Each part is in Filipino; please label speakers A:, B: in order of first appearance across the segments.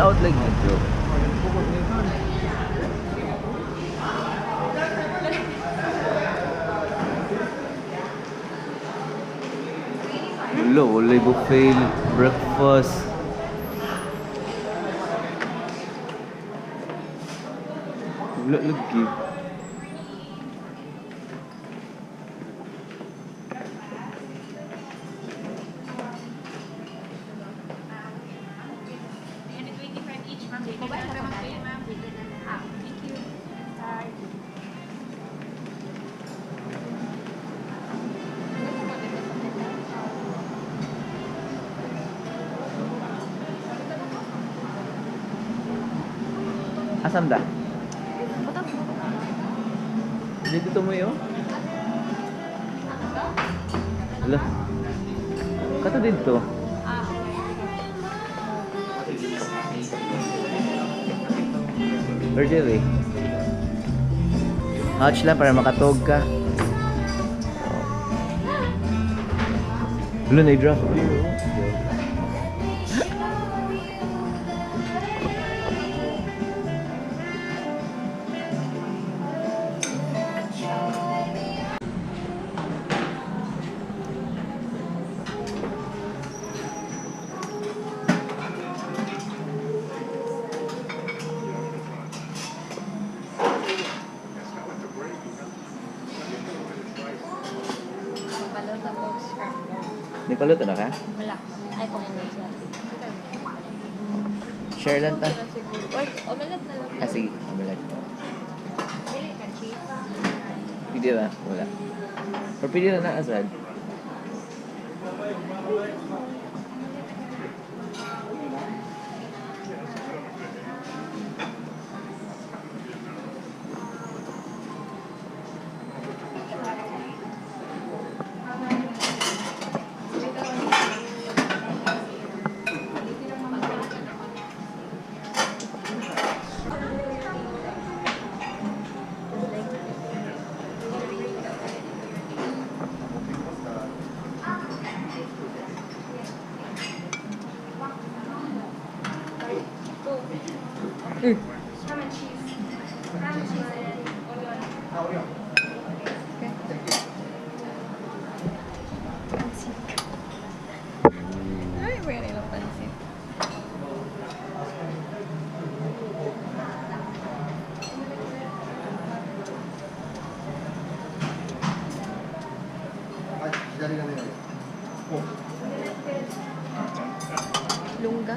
A: out like medyo. Hello, wala buffet breakfast. Wala lagi. Asam dah? Dito mo yun? Hala. Kato dito. Virgil eh. Hatch lang para makatog ka. Hala, na-draft ko yun. May paluto na ka?
B: Wala. Ay, kung ano siya.
A: Share lang ta.
B: Omelette na lang.
A: Ah, sige. Omelette.
B: Pili ka, cheese.
A: Pwede ba? Wala. Or pwede na na-asad.
B: Ham and cheese. Ham and cheese and onion. Pancit. Ay, may nilang pancit. Lungga.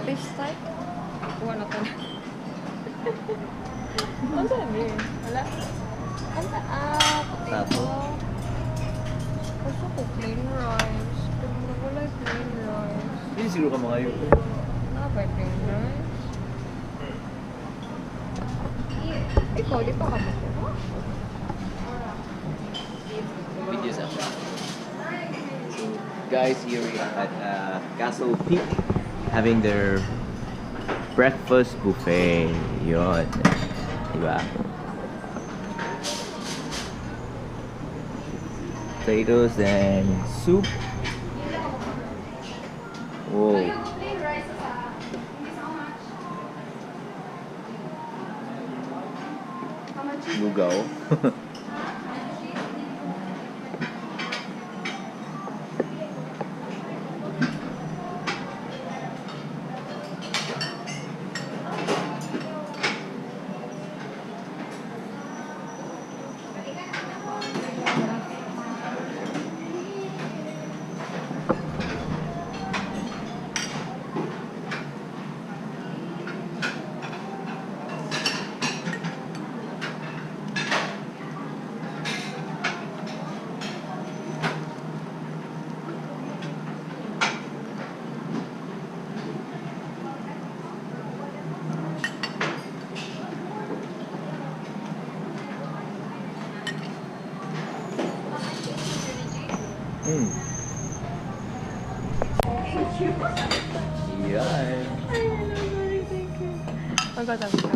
B: Fish type? Wala ka na. Ano sabi? Wala? Anta, potato. Gusto ko plain rice. Wala plain rice.
A: Hindi siguro ka mga yun.
B: Ba plain rice? Ikaw, di pa ka ba?
A: Videos ako. Guys, here we are at Castle Peak having their breakfast buffet. Yun. Diba? Potatoes and soup. Whoa. Lugaw. Yan.
B: Thank you. Magkatap ka.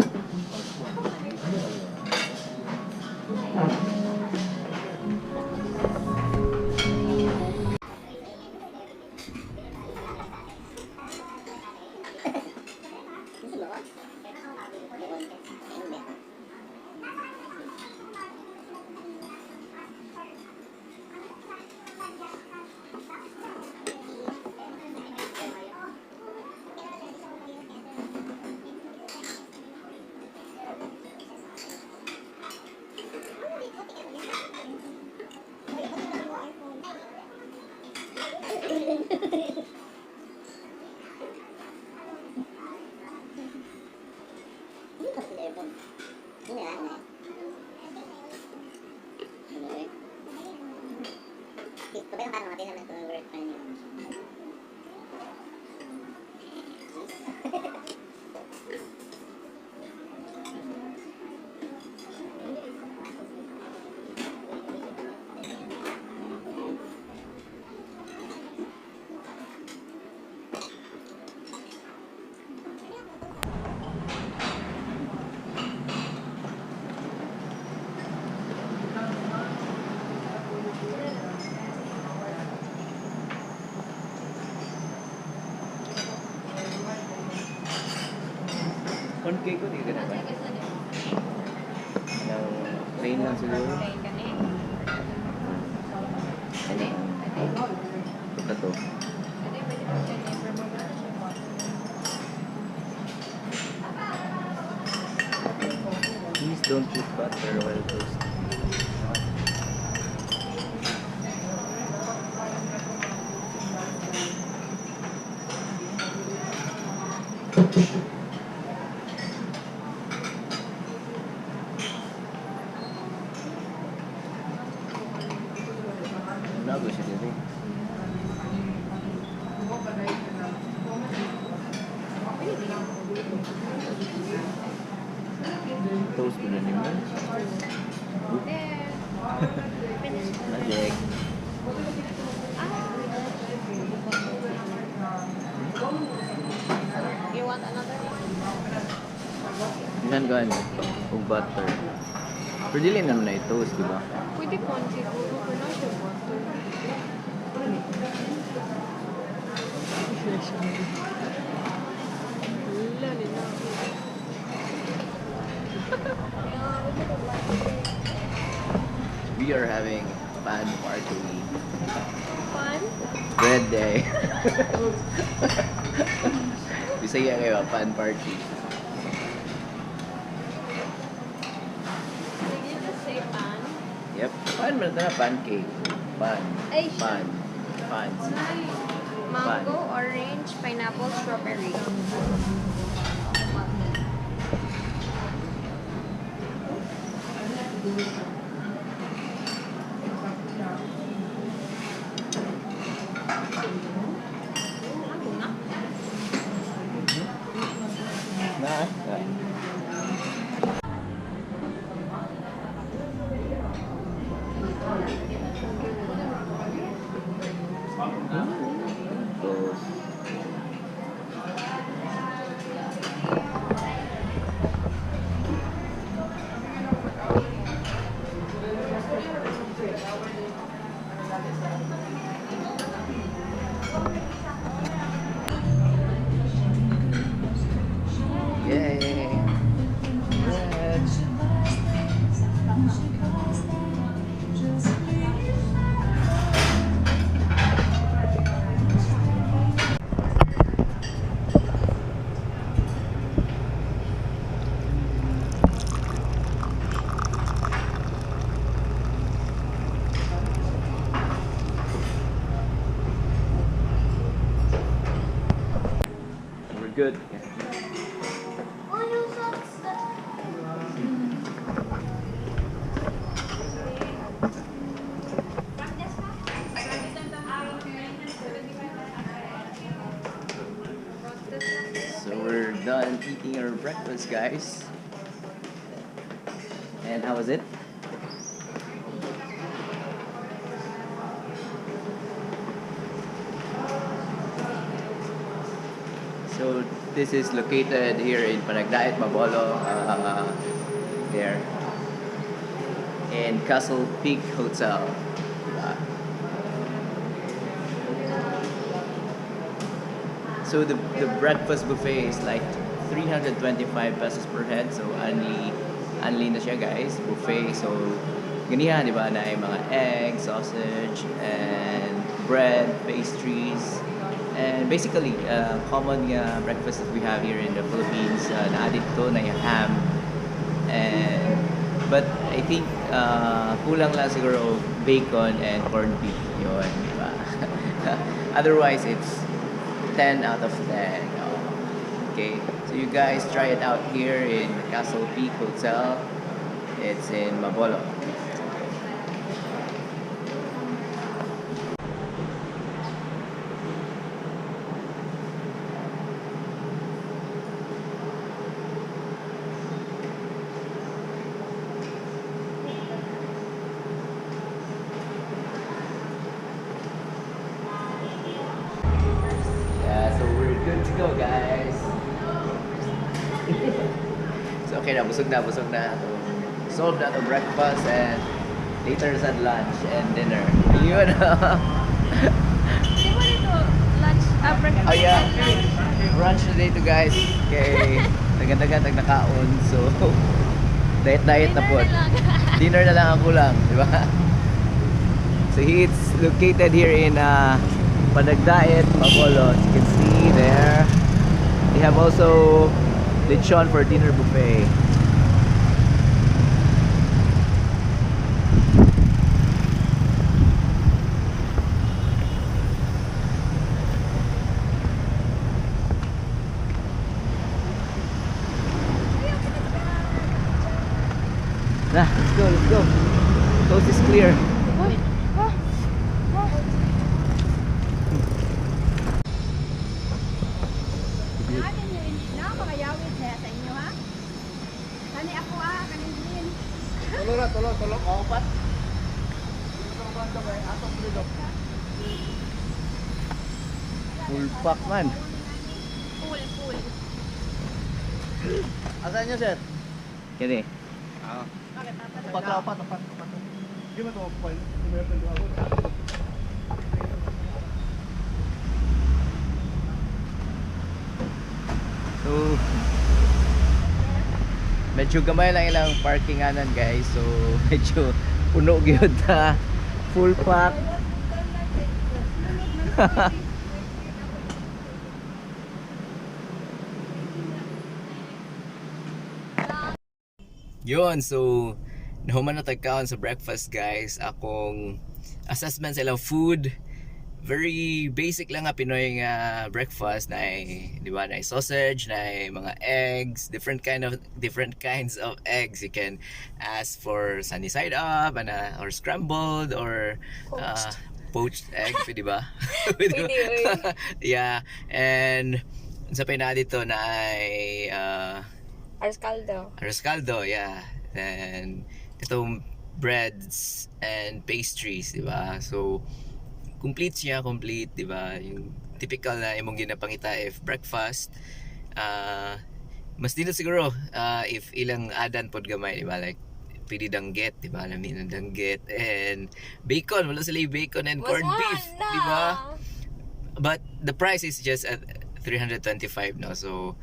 A: Corn cake ko, di ka na ba? Plain lang siguro. Ito to. Please don't put butter while toasting. Bago siya dito eh. Toast mo na naman. Magic.
B: You want another one?
A: Yan ko ano? Ug butter. Pero dili naman na i-toast, di ba?
B: Pwede ko siguro, pero not sure what to. Lali na.
A: We are having pan party.
B: Fun?
A: Bread day. Bisaya kayo, pan party.
B: Did you just say pan?
A: Yep. Pan man na pancake. Pan.
B: Ay,
A: Pan. Pan.
B: Mango, orange, pineapple, strawberry.
A: Na. Toast. Yay! Bread. We're good. So we're done eating our breakfast, guys. And how was it? So this is located here in Panagdaet, Mabolo, there in Castle Peak Hotel. So the breakfast buffet is like 325 pesos per head. So only na siya guys, buffet. So ganihan, di ba, na ay mga egg, sausage, and bread, pastries. And basically, common breakfast that we have here in the Philippines, na-added to na yung ham. But I think kulang lang siguro bacon and corned beef. Yun, di ba? Otherwise, it's 10 out of 10. Okay, so you guys try it out here in Castle Peak Hotel. It's in Mabolo. Good to go, guys. So okay na, busog na. Solved na to breakfast and later sa lunch and dinner. Yun.
B: Di ba dito lunch, breakfast?
A: Oh yeah, brunch na dito guys. Okay, tagan-tagan nakaon. So diet na po. Dinner na lang ang kulang, di ba? So it's located here in Panagdaet, Mabolo. As you can see there, they have also lechon for dinner buffet. Let's go. Coast is clear. Tulog, opat. Full pack man.
B: Full.
C: Asan nyo, sir?
A: Kini.
C: Opat. Gimana to?
A: So medyo gamay lang ilang parkinganan guys. So medyo puno gyud ta. Full pack. Yun, so nahuman na tagkaon sa breakfast guys. Akong assessment sa ilang food, very basic lang nga Pinoy nga breakfast. Na di ba, na sausage, na mga eggs, different kinds of eggs. You can ask for sunny side up, or scrambled, or poached egg, di ba? Yeah, and sa pina dito na ay arroz caldo, yeah. And itong breads and pastries, di ba? So complete, di ba? Yung typical na imong ginapangita if breakfast. Mas dito siguro if ilang adan pod gamay, di ba? Like pili danggit, di ba? Lamin ng danggit and bacon, wala sila yung bacon and corned beef, di ba? But the price is just at 325 no. So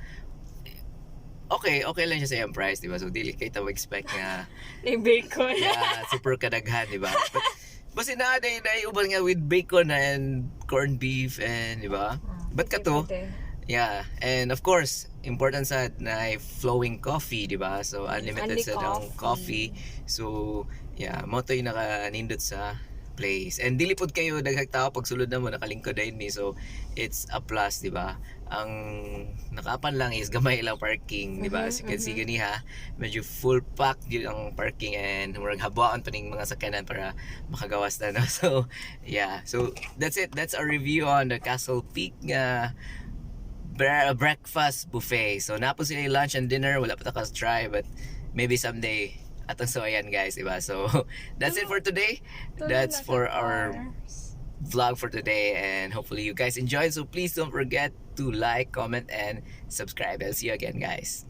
A: okay lang siya sa iyang price, di ba? So dili kay ta expect nga
B: Yung bacon.
A: yeah, super kadaghan, di ba? But basta na uban nga with bacon and corned beef and di ba? But kato, yeah, and of course, important sa na flowing coffee, di ba? So unlimited sa ng coffee. So yeah, mo to yung nakanindot sa place. And dili pod kayo daghang tao pag sulod na mo nakalingkod din mi. So it's a plus, di ba? Ang nakaapan lang is gamay lang parking, di ba? As you can see ganiha, medyo full pack yun ang parking and murag habuan pa ning mga sakyanan para makagawas na, no? So yeah, so that's it. That's our review on the Castle Peak breakfast buffet. So napo sila yung lunch and dinner, wala pa ta try, but maybe someday atong so ayan guys, diba? So that's it for today. That's for our vlog for today, and hopefully you guys enjoyed. So please don't forget to like, comment, and subscribe. I'll see you again, guys.